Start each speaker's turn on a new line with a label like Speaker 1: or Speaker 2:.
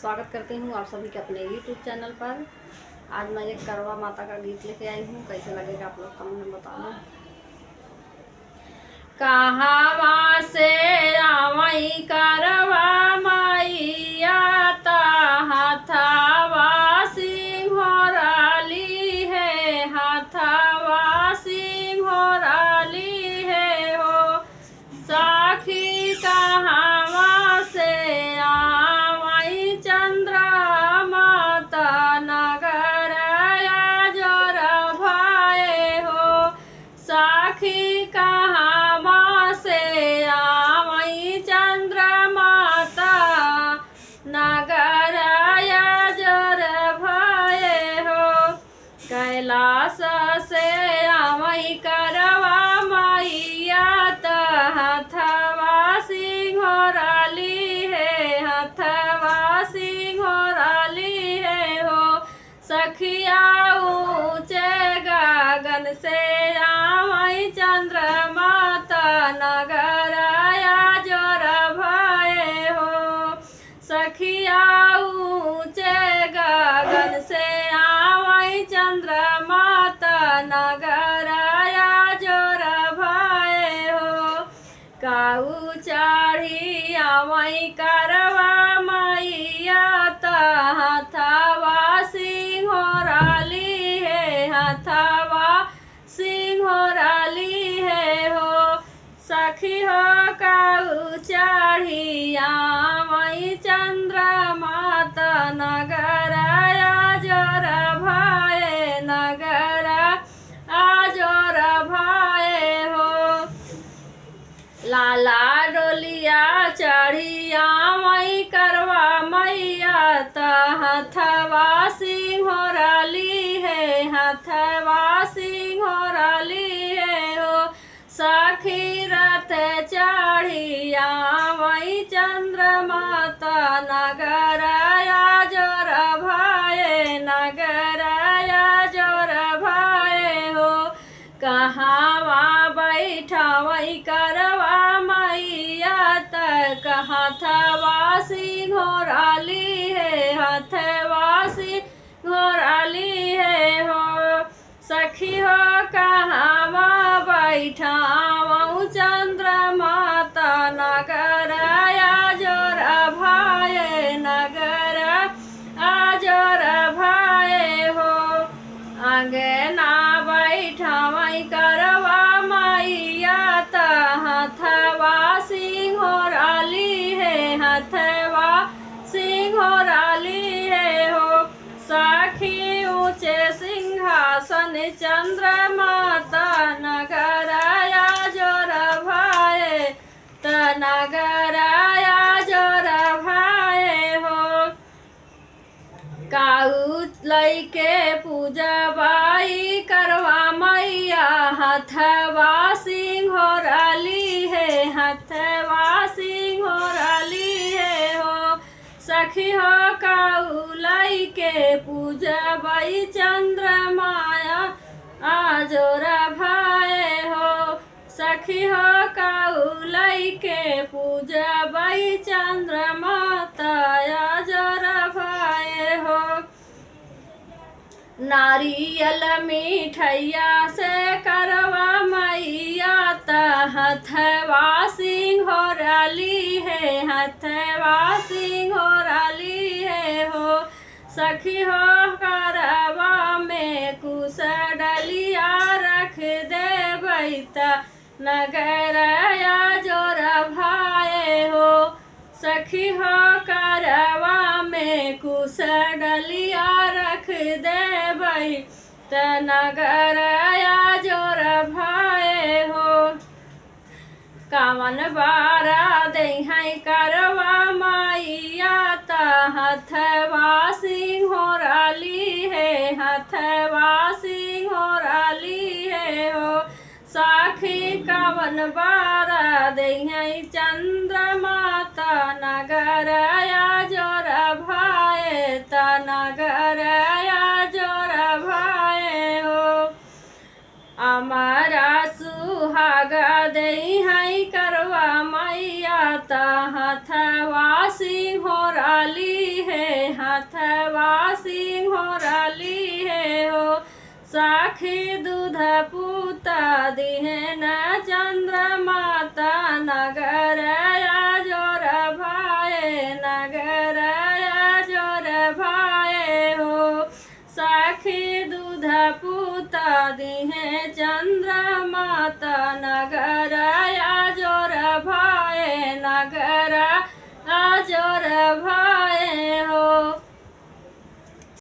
Speaker 1: स्वागत करती हूँ आप सभी के अपने यूट्यूब चैनल पर। आज मैं एक करवा माता का गीत लेके आई हूँ। कैसे लगेगा आप लोग कमेंट में बताना। कहाँ से आवई करवा मैया हाथावा सिंघोराली है, हाथावा सिंघोराली है हो। साखी कहाँ से आवई चंद्र माता नगर जोर भाए हो। साखी कहाँ कैलाश से आवई करवा मैया हथवा सिंघोराली है, हथवा सिंघोराली है हो। सखिया ऊंचे गगन से आवई चंद्र माता नगर जोर भाए हो। सखिया ऊंचे गगन से चंद्र माता नगर जोर भाए हो। काऊ चढ़ी आवई करवा मैया हथवा सिंघोराली है, हथवा सिंघोराली है हो। सखी हो काऊ चढ़ी आवई चंद्र माता नगर जोर भाए, नगर जोर भाए हो। लाला डोलिया चढ़ी आवई करवा मैया हथवा सिंघोराली है, हथवा सिंघोराली है हो। सखी रथ चढ़ी आवई चंद्र माता नगर जोर भाए, नगर जोर भाए हो। कहाँवा बैठवई करवा मैया हथवा सिंघोराली है, हथवा सिंघोराली है हो। सखी हो कहाँवा बैठावऊ चंद्र माता नगर जोर भाए, नगर जोर भाए हो। अंगना बैठवई करवा मैया हथवा सिंघोराली है, हथवा सिंघोराली है हो। सखी ऊंचे सिंहासन चंद्र माता नगर जोर भाए, नगर जोर भाए हो। काऊ लैके पूजबाई करवा मैया हथवा सिंघोराली है, हथवा सिंघोराली है हो। सखी हो काऊ लैके पूजबाई चंद्र माया जोर भाए हो। सखी हो काऊ लैके पूजबाई चंद्र माता जोर भाए हो। नारियल मिठैया से करवा मैया हथवा सिंघोराली है, हथवा सिंघोराली है हो। सखी हो करवा में कुश डलिया रख देबै नगर जोर भाए हो। सखी हो करवा में कुश डलिया रख देबै नगर जोर भाए हो। कावन बारा दे करवा मैया हथवा सिंघोराली है, हथवा सिंघोराली है हो। साखी कावन बारा दे चंद्र माता नगर जोर भाए, नगर जोर भाए हो। अमरा सुहाग दे करवा मैया हथवा सिंघोराली है, हाथवा सिंहोरली है हो। साखी दूध पूता दिहे न चंद्रमाता नगर जोर भाए नगर जोर भाए हो। साखी दूध पूता दिहे चंद्रमाता नगर